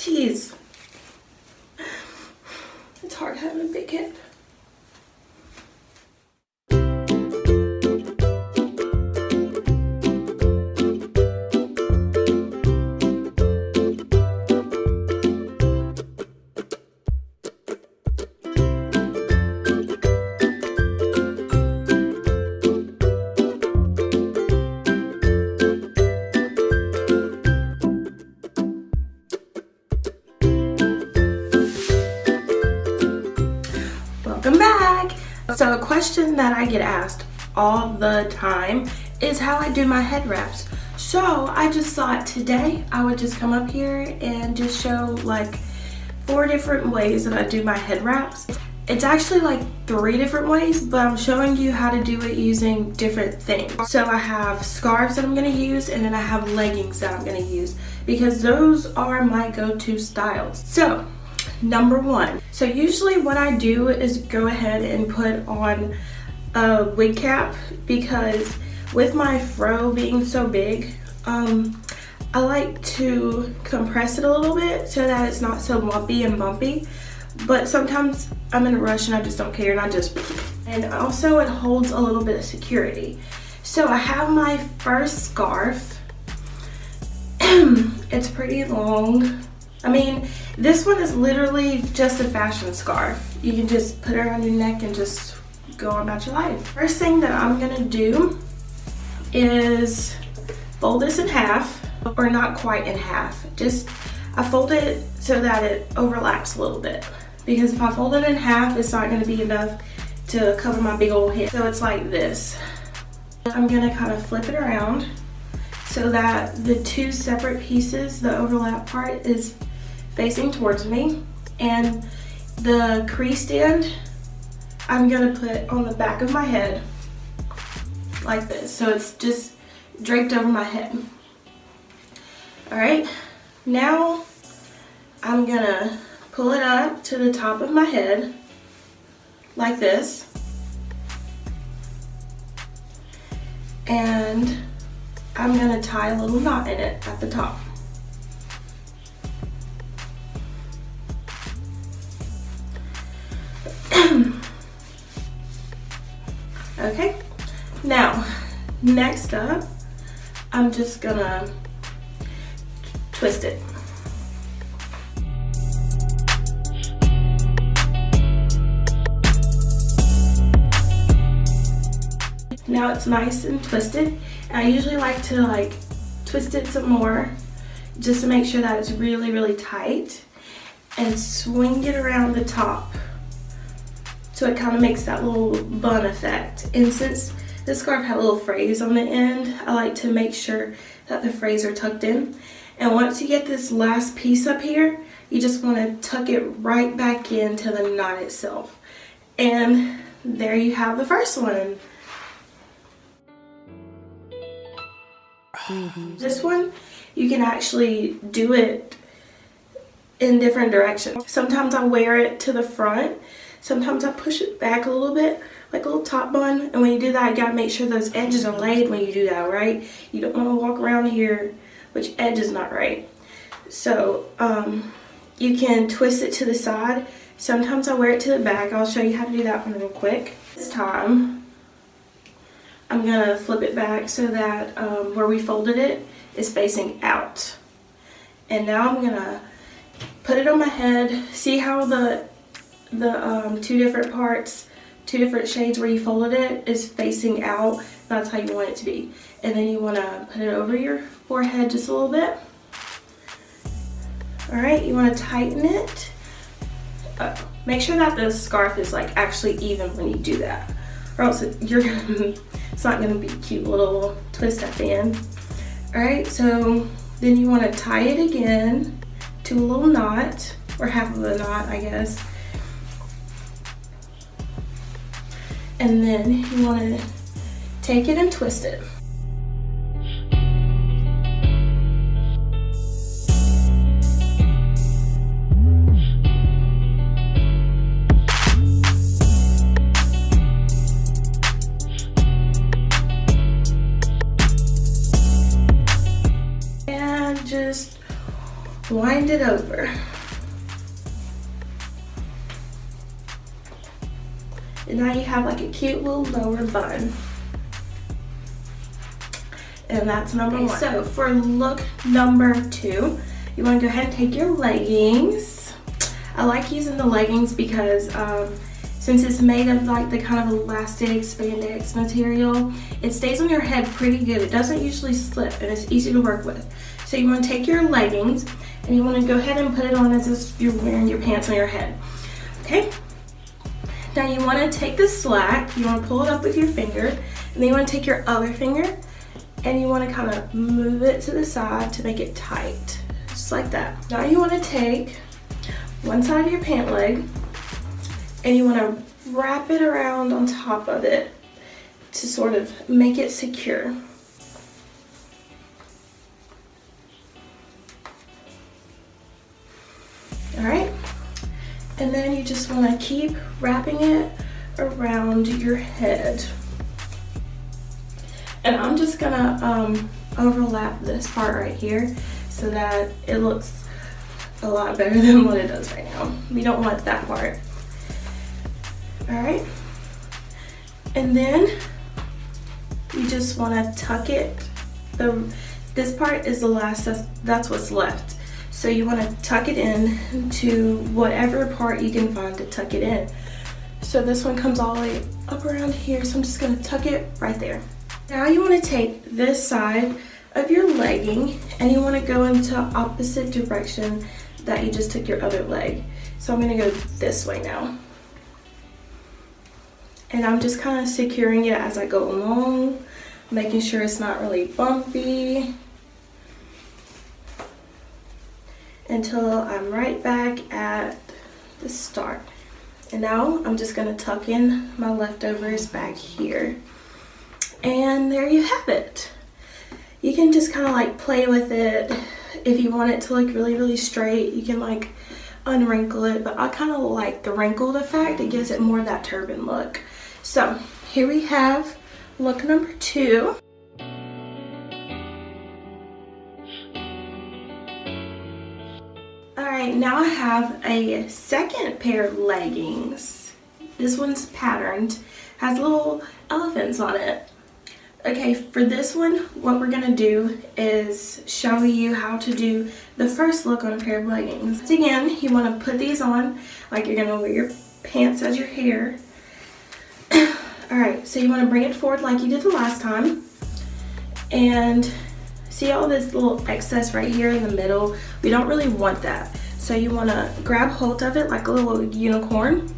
Jeez. It's hard having a big head. Welcome back. So a question that I get asked all the time is how I do my head wraps. So I just thought today I would just come up here and just show like 4 different ways that I do my head wraps. It's actually like 3 different ways, but I'm showing you how to do it using different things. So I have scarves that I'm gonna use, and then I have leggings that I'm gonna use because those are my go-to styles. So number 1. So usually what I do is go ahead and put on a wig cap because with my fro being so big, I like to compress it a little bit so that it's not so lumpy and bumpy. But sometimes I'm in a rush and I just don't care and and also it holds a little bit of security. So I have my first scarf. It's pretty long. I mean, this one is literally just a fashion scarf. You can just put it around your neck and just go about your life. First thing that I'm gonna do is fold this in half, or not quite in half. I fold it so that it overlaps a little bit. Because if I fold it in half, it's not gonna be enough to cover my big old head. So it's like this. I'm gonna kind of flip it around so that the 2 separate pieces, the overlap part is facing towards me, and the creased end I'm gonna put on the back of my head like this, so it's just draped over my head. Alright, now I'm gonna pull it up to the top of my head like this, and I'm gonna tie a little knot in it at the top. Okay, now next up I'm just gonna twist it. Now it's nice and twisted, and I usually like to twist it some more just to make sure that it's really, really tight, and swing it around the top so it kind of makes that little bun effect. And since this scarf had a little phrase on the end, I like to make sure that the phrase are tucked in. And once you get this last piece up here, you just want to tuck it right back into the knot itself. And there you have the first one. This one, you can actually do it in different directions. Sometimes I wear it to the front. Sometimes I push it back a little bit, like a little top bun. And when you do that, you gotta make sure those edges are laid when you do that, right? You don't wanna walk around here which edge is not right. So you can twist it to the side. Sometimes I wear it to the back. I'll show you how to do that one real quick. This time, I'm gonna flip it back so that where we folded it is facing out. And now I'm gonna put it on my head. See how the 2 different parts, 2 different shades where you folded it is facing out? That's how you want it to be. And then you wanna put it over your forehead just a little bit. All right, you wanna tighten it. Make sure that the scarf is actually even when you do that, or else it's not gonna be a cute little twist at the end. All right, so then you wanna tie it again to a little knot, or half of a knot, I guess. And then you wanna take it and twist it. wind it over. And now you have like a cute little lower bun. And that's number one. So for look number 2, you want to go ahead and take your leggings. I like using the leggings because since it's made of like the kind of elastic spandex material, it stays on your head pretty good. It doesn't usually slip and it's easy to work with. So you want to take your leggings and you want to go ahead and put it on as if you're wearing your pants on your head. Okay? Now you want to take the slack, you want to pull it up with your finger, and then you want to take your other finger and you want to kind of move it to the side to make it tight, just like that. Now you want to take one side of your pant leg and you want to wrap it around on top of it to sort of make it secure. All right, and then you just want to keep wrapping it around your head. And I'm just gonna overlap this part right here so that it looks a lot better than what it does right now. We don't want that part. All right, and then you just want to tuck it. This part is the last, that's what's left. So you want to tuck it in to whatever part you can find to tuck it in. So this one comes all the way up around here, so I'm just gonna tuck it right there. Now you want to take this side of your legging and you want to go into opposite direction that you just took your other leg. So I'm going to go this way now. And I'm just kind of securing it as I go along, making sure it's not really bumpy until I'm right back at the start. And now I'm just going to tuck in my leftovers back here. And there you have it. You can just kind of like play with it. If you want it to look really, really straight, you can like unwrinkle it, but I kind of like the wrinkled effect. It gives it more of that turban look. So here we have look number 2. All right, now I have a second pair of leggings. This one's patterned, has little elephants on it. Okay, for this one, what we're gonna do is show you how to do the first look on a pair of leggings. Once again, you wanna put these on like you're gonna wear your pants as your hair. All right, so you wanna bring it forward like you did the last time. And see all this little excess right here in the middle? We don't really want that. So you wanna grab hold of it like a little unicorn.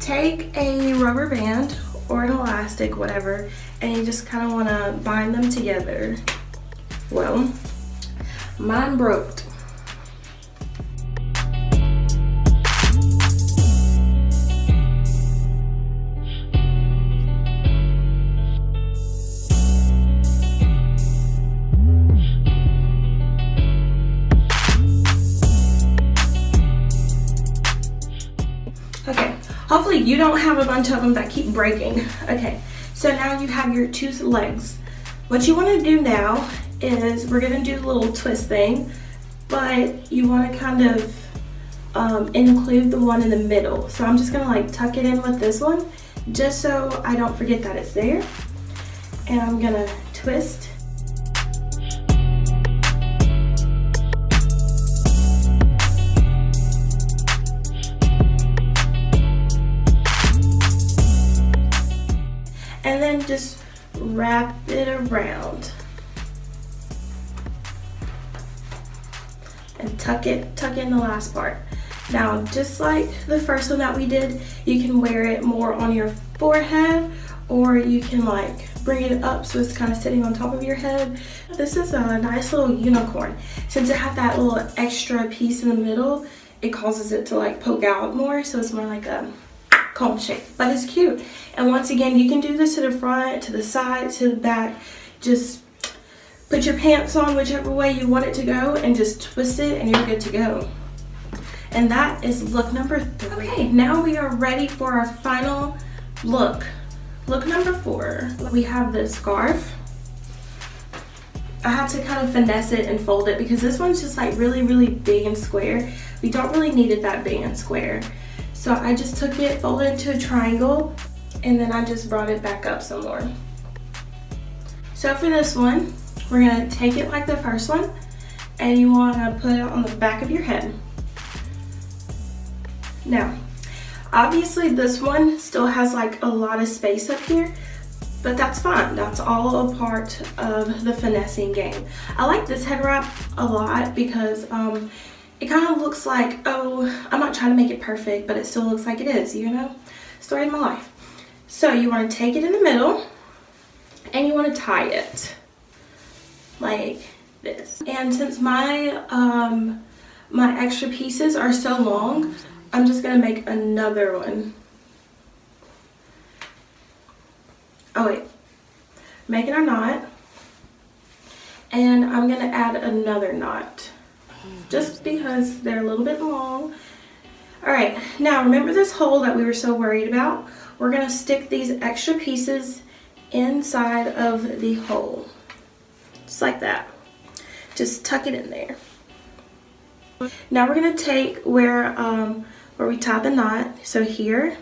Take a rubber band or an elastic, whatever, and you just kind of want to bind them together. Well, mine broke. Okay, hopefully you don't have a bunch of them that keep breaking. Okay. So now you have your 2 legs. What you want to do now is we're going to do a little twist thing, but you want to kind of include the one in the middle. So I'm just going to like tuck it in with this one just so I don't forget that it's there. And I'm going to twist. And then just wrap it around and tuck in the last part. Now, just like the first one that we did, you can wear it more on your forehead, or you can like bring it up so it's kind of sitting on top of your head. This is a nice little unicorn. Since it has that little extra piece in the middle, it causes it to like poke out more, so it's more like a cone shape, but it's cute. And once again, you can do this to the front, to the side, to the back. Just put your pants on whichever way you want it to go and just twist it and you're good to go. And that is look number 3. Okay, now we are ready for our final look. Look number 4. We have the scarf I had to kind of finesse it and fold it because this one's just like really, really big and square. We don't really need it that big and square. So I just took it, folded it into a triangle, and then I just brought it back up some more. So for this one, we're gonna take it like the first one, and you wanna put it on the back of your head. Now, obviously this one still has like a lot of space up here, but that's fine. That's all a part of the finessing game. I like this head wrap a lot because it kind of looks like, oh, I'm not trying to make it perfect, but it still looks like it is, you know? Story of my life. So you want to take it in the middle and you want to tie it like this. And since my my extra pieces are so long, I'm just gonna make another one. Oh wait, making a knot, and I'm gonna add another knot just because they're a little bit long. All right, now remember this hole that we were so worried about? We're gonna stick these extra pieces inside of the hole, just like that. Just tuck it in there. Now we're gonna take where we tie the knot, so here,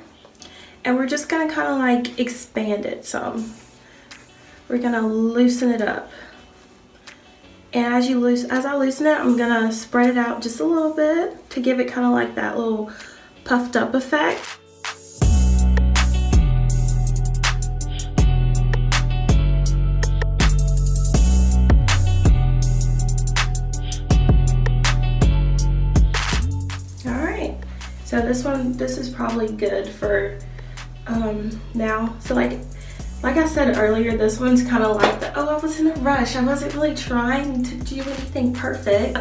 and we're just gonna kind of like expand it some. We're gonna loosen it up. And as I loosen it, I'm gonna spread it out just a little bit to give it kind of like that little puffed up effect. So this is probably good for now. So like I said earlier, this one's kind of like the, oh, I was in a rush. I wasn't really trying to do anything perfect.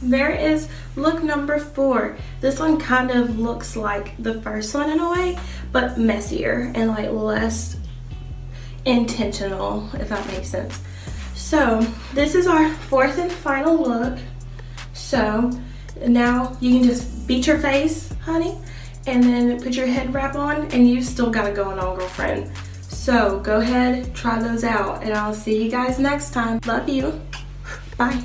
There is look number 4. This one kind of looks like the first one in a way, but messier and like less intentional, if that makes sense. So this is our 4th and final look. So now you can just beat your face, honey, and then put your head wrap on, and you've still got it going on, girlfriend. So go ahead, try those out, and I'll see you guys next time. Love you. Bye.